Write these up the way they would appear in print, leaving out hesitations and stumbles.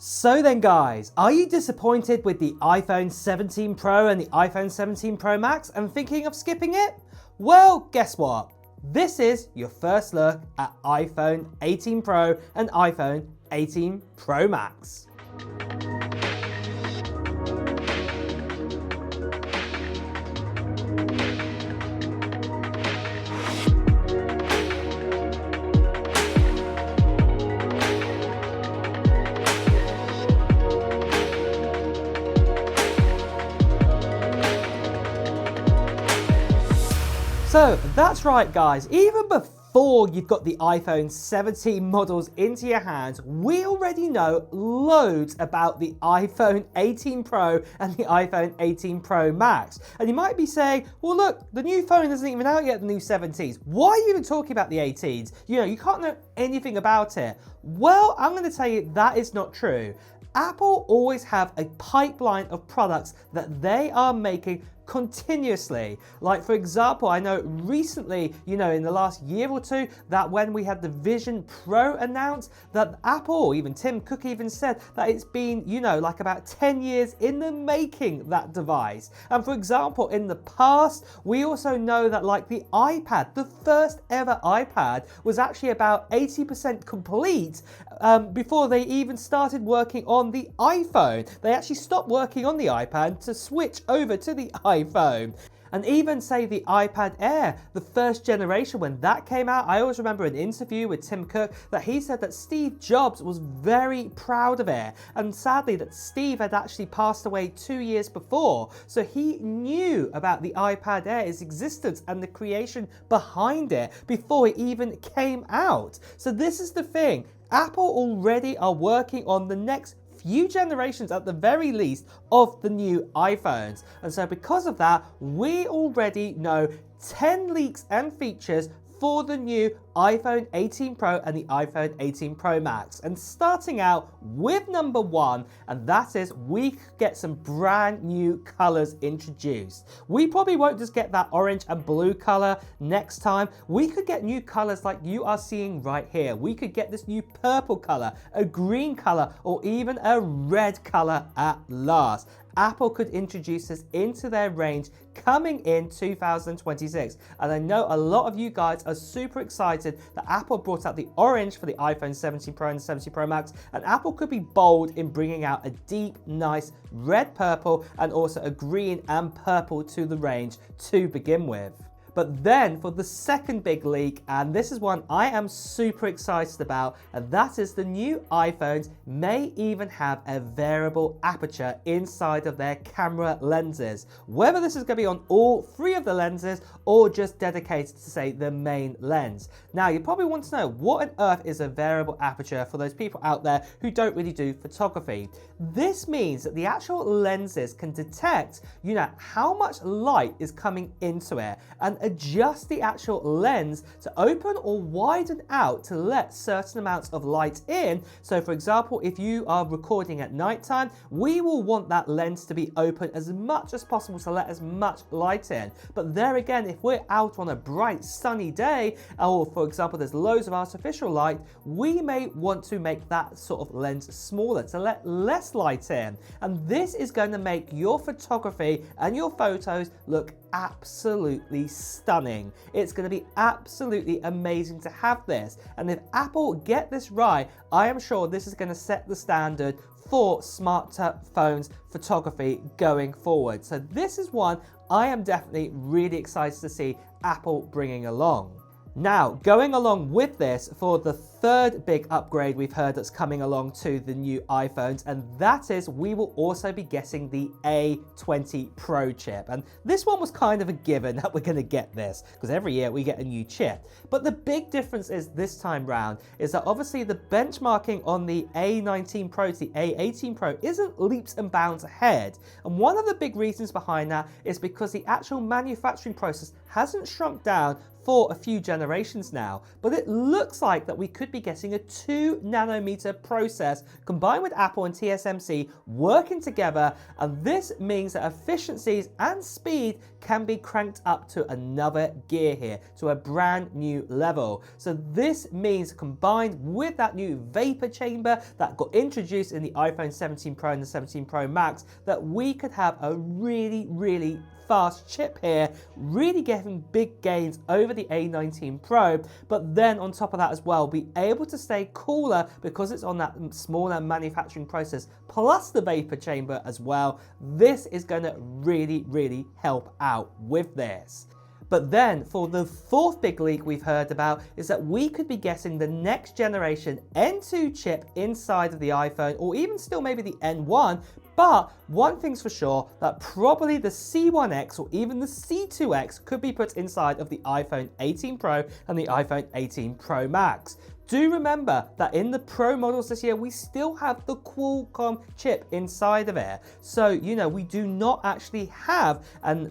So then guys, are you disappointed with the iPhone 17 Pro and the iPhone 17 Pro Max and thinking of skipping it? Well, guess what? This is your first look at iPhone 18 Pro and iPhone 18 Pro Max. So that's right guys, even before you've got the iPhone 17 models into your hands, we already know loads about the iPhone 18 Pro and the iPhone 18 Pro Max. And you might be saying, well look, the new phone isn't even out yet, the new 17s. Why are you even talking about the 18s? You can't know anything about it. Well, I'm going to tell you that is not true. Apple always have a pipeline of products that they are making continuously. Like for example, I know recently, in the last year or two, that when we had the Vision Pro announced, that Apple, even Tim Cook even said that it's been, like about 10 years in the making, that device. And for example, in the past, we also know that like the iPad, the first ever iPad was actually about 80% complete before they even started working on the iPhone. They actually stopped working on the iPad to switch over to the iPhone. And even say the iPad Air, the first generation, when that came out, I always remember an interview with Tim Cook that he said that Steve Jobs was very proud of it. And sadly that Steve had actually passed away 2 years before. So he knew about the iPad Air's existence and the creation behind it before it even came out. So this is the thing. Apple already are working on the next few generations at the very least of the new iPhones. And so because of that, we already know 10 leaks and features for the new iPhone 18 Pro and the iPhone 18 Pro Max. And starting out with number one, and that is we could get some brand new colors introduced. We probably won't just get that orange and blue color next time. We could get new colors like you are seeing right here. We could get this new purple color, a green color, or even a red color at last. Apple could introduce this into their range coming in 2026. And I know a lot of you guys are super excited that Apple brought out the orange for the iPhone 17 Pro and 17 Pro Max, and Apple could be bold in bringing out a deep, nice red purple and also a green and purple to the range to begin with. But then for the second big leak, and this is one I am super excited about, and that is the new iPhones may even have a variable aperture inside of their camera lenses. Whether this is going to be on all three of the lenses or just dedicated to say the main lens. Now you probably want to know what on earth is a variable aperture for those people out there who don't really do photography. This means that the actual lenses can detect, how much light is coming into it and adjust the actual lens to open or widen out to let certain amounts of light in. So for example, if you are recording at nighttime, we will want that lens to be open as much as possible to let as much light in. But there again, if we're out on a bright sunny day, or for example there's loads of artificial light, we may want to make that sort of lens smaller to let less light in. And this is going to make your photography and your photos look absolutely stunning. It's going to be absolutely amazing to have this. And if Apple get this right, I am sure this is going to set the standard for smartphones photography going forward. So this is one I am definitely really excited to see Apple bringing along. Now, going along with this for the third big upgrade we've heard that's coming along to the new iPhones, and that is we will also be getting the A20 Pro chip. And this one was kind of a given that we're going to get this, because every year we get a new chip. But the big difference is this time round is that obviously the benchmarking on the A19 Pro to the A18 Pro isn't leaps and bounds ahead. And one of the big reasons behind that is because the actual manufacturing process hasn't shrunk down for a few generations now, but it looks like that we could be getting a 2nm process combined with Apple and TSMC working together, and this means that efficiencies and speed can be cranked up to another gear here, to a brand new level. So this means, combined with that new vapor chamber that got introduced in the iPhone 17 Pro and the 17 Pro Max, that we could have a really fast chip here, really getting big gains over the A19 Pro, but then on top of that as well, be able to stay cooler because it's on that smaller manufacturing process, plus the vapor chamber as well. This is going to really help out with this. But then for the fourth big leak we've heard about is that we could be getting the next generation N2 chip inside of the iPhone, or even still maybe the N1. But one thing's for sure, that probably the C1X or even the C2X could be put inside of the iPhone 18 Pro and the iPhone 18 Pro Max. Do remember that in the Pro models this year, we still have the Qualcomm chip inside of it. So, you know, we do not actually have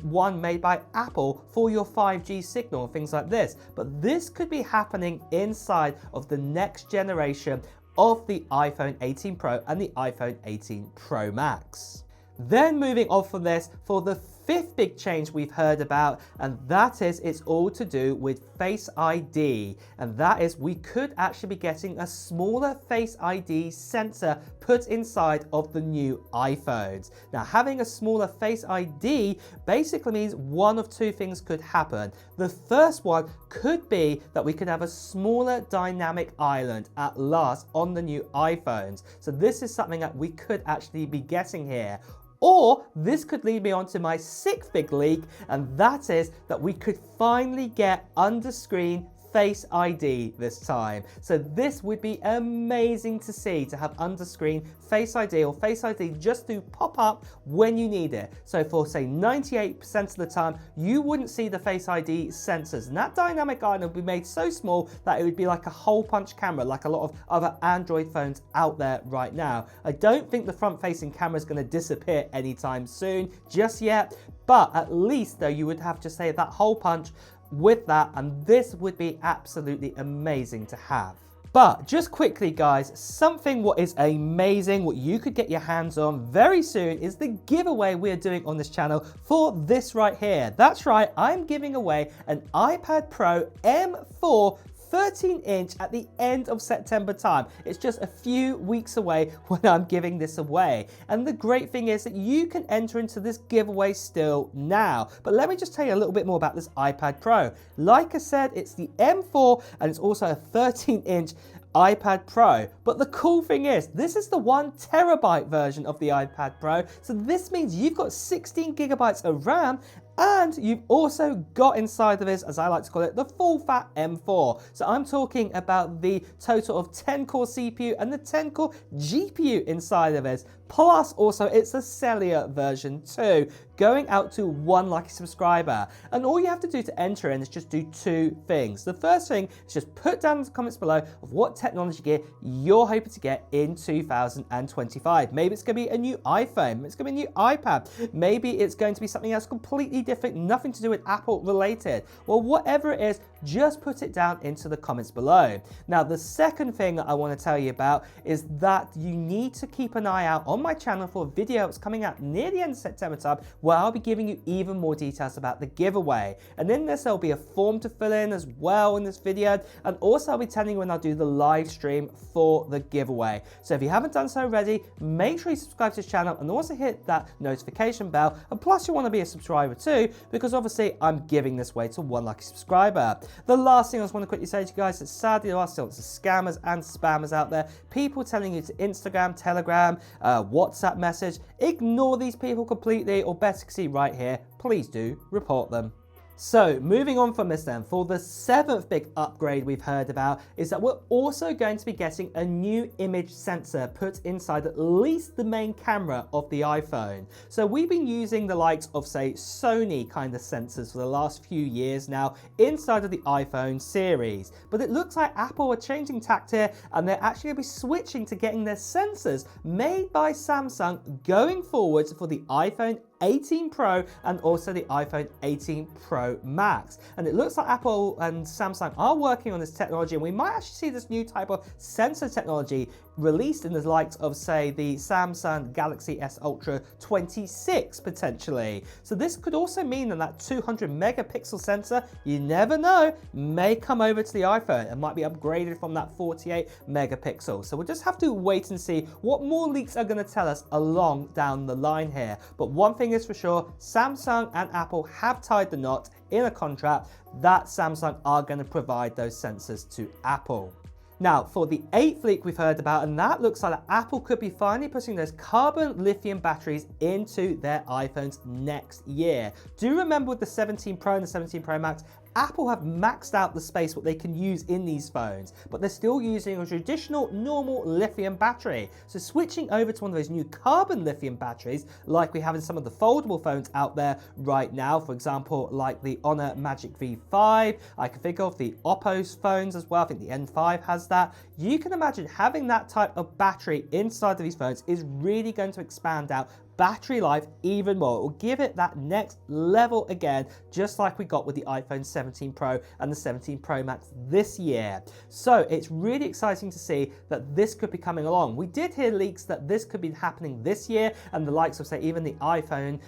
one made by Apple for your 5G signal and things like this. But this could be happening inside of the next generation of the iPhone 18 Pro and the iPhone 18 Pro Max. Then moving on from this, for the fifth big change we've heard about, and that is it's all to do with Face ID, and that is we could actually be getting a smaller Face ID sensor put inside of the new iPhones. Now, having a smaller Face ID basically means one of two things could happen. The first one could be that we could have a smaller dynamic island at last on the new iPhones. So this is something that we could actually be getting here. Or this could lead me on to my sixth big leak, and that is that we could finally get under-screen Face ID this time. So this would be amazing to see, to have under-screen Face ID, or Face ID just to pop up when you need it. So for say 98% of the time, you wouldn't see the Face ID sensors, and that dynamic island would be made so small that it would be like a hole punch camera, like a lot of other Android phones out there right now. I don't think the front-facing camera is going to disappear anytime soon just yet, but at least though you would have to say that hole punch with that, and this would be absolutely amazing to have. But just quickly guys, something what is amazing, what you could get your hands on very soon, is the giveaway we're doing on this channel for this right here. That's right, I'm giving away an iPad Pro M4 13-inch at the end of September time. It's just a few weeks away when I'm giving this away. And the great thing is that you can enter into this giveaway still now. But let me just tell you a little bit more about this iPad Pro. Like I said, it's the M4 and it's also a 13-inch iPad Pro. But the cool thing is, this is the 1TB version of the iPad Pro. So this means you've got 16 gigabytes of RAM, and you've also got inside of this, as I like to call it, the full fat M4. So I'm talking about the total of 10-core CPU and the 10-core GPU inside of this. Plus also it's a cellular version too, going out to 1 lucky subscriber. And all you have to do to enter in is just do two things. The first thing is just put down in the comments below of what technology gear you're hoping to get in 2025. Maybe it's going to be a new iPhone, maybe it's going to be a new iPad, maybe it's going to be something else completely different, nothing to do with Apple related. Well, whatever it is, just put it down into the comments below. Now, the second thing that I want to tell you about is that you need to keep an eye out on my channel for a video that's coming out near the end of September time, where I'll be giving you even more details about the giveaway. And in this, there'll be a form to fill in as well in this video, and also I'll be telling you when I'll do the live stream for the giveaway. So if you haven't done so already, make sure you subscribe to this channel and also hit that notification bell. And plus you want to be a subscriber too, because obviously I'm giving this away to 1 lucky subscriber. The last thing I just want to quickly say to you guys is sadly there are still lots of scammers and spammers out there. People telling you to Instagram, Telegram, WhatsApp message. Ignore these people completely, or better see right here, please do report them. So moving on from this then, for the seventh big upgrade we've heard about is that we're also going to be getting a new image sensor put inside at least the main camera of the iPhone. So we've been using the likes of say Sony kind of sensors for the last few years now inside of the iPhone series, but it looks like Apple are changing tact here, and they're actually going to be switching to getting their sensors made by Samsung going forwards for the iPhone 18 Pro and also the iPhone 18 Pro Max. And it looks like Apple and Samsung are working on this technology, and we might actually see this new type of sensor technology released in the likes of, say, the Samsung Galaxy S Ultra 26 potentially. So this could also mean that 200 megapixel sensor, you never know, may come over to the iPhone and might be upgraded from that 48 megapixel. So we'll just have to wait and see what more leaks are going to tell us along down the line here. But one thing is for sure, Samsung and Apple have tied the knot in a contract that Samsung are going to provide those sensors to Apple. Now, for the 8th leak we've heard about, and that looks like Apple could be finally putting those carbon lithium batteries into their iPhones next year. Do remember with the 17 Pro and the 17 Pro Max, Apple have maxed out the space what they can use in these phones, but they're still using a traditional normal lithium battery. So switching over to one of those new carbon lithium batteries, like we have in some of the foldable phones out there right now, for example, like the Honor Magic V5, I can think of the Oppo's phones as well, I think the N5 has that. You can imagine having that type of battery inside of these phones is really going to expand out battery life even more. It will give it that next level again, just like we got with the iPhone 17 Pro and the 17 Pro Max this year. So it's really exciting to see that this could be coming along. We did hear leaks that this could be happening this year, and the likes of, say, even the iPhone,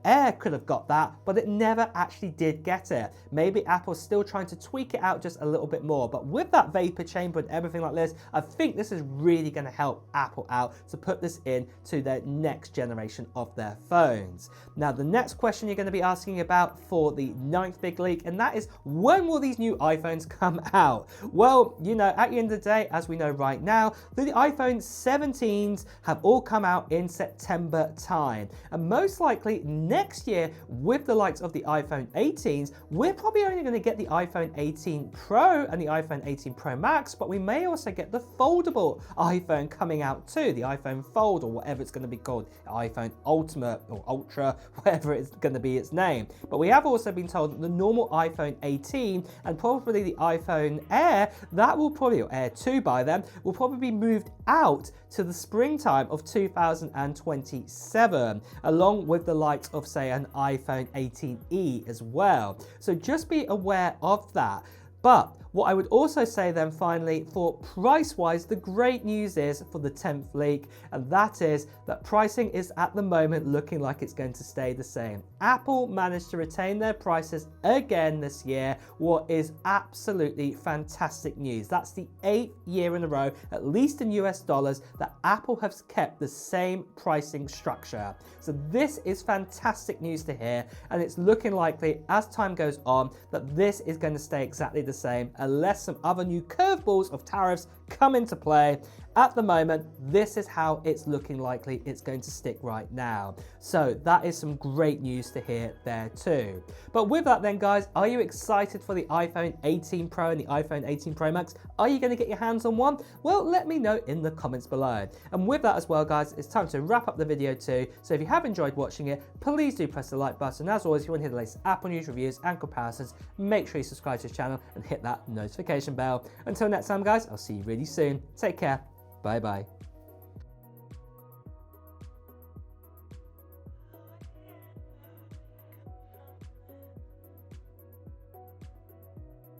Air could have got that, but it never actually did get it. Maybe Apple's still trying to tweak it out just a little bit more, but with that vapor chamber and everything like this, I think this is really going to help Apple out to put this in to their next generation of their phones. Now, the next question you're going to be asking about for the 9th big leak, and that is, when will these new iPhones come out? Well, at the end of the day, as we know right now, the iPhone 17s have all come out in September time, and most likely next year with the likes of the iPhone 18s, we're probably only going to get the iPhone 18 Pro and the iPhone 18 Pro Max, but we may also get the foldable iPhone coming out too, the iPhone Fold, or whatever it's going to be called, iPhone Ultimate or Ultra, whatever it's going to be its name. But we have also been told that the normal iPhone 18 and probably the iPhone Air, that will probably, or Air 2 by then, will probably be moved out to the springtime of 2027, along with the likes of, say, an iPhone 18e as well. So just be aware of that. But what I would also say then finally, for price-wise, the great news is for the 10th leak, and that is that pricing is at the moment looking like it's going to stay the same. Apple managed to retain their prices again this year, what is absolutely fantastic news. That's the 8th year in a row, at least in US dollars, that Apple has kept the same pricing structure. So this is fantastic news to hear, and it's looking likely as time goes on that this is going to stay exactly the same, unless some other new curveballs of tariffs come into play. At the moment, this is how it's looking likely it's going to stick right now. So that is some great news to hear there too. But with that then, guys, are you excited for the iPhone 18 Pro and the iPhone 18 Pro Max? Are you going to get your hands on one? Well, let me know in the comments below. And with that as well, guys, it's time to wrap up the video too. So if you have enjoyed watching it, please do press the like button. As always, if you want to hear the latest Apple news, reviews and comparisons, make sure you subscribe to the channel and hit that notification bell. Until next time, guys, I'll see you really soon. Take care. Bye bye.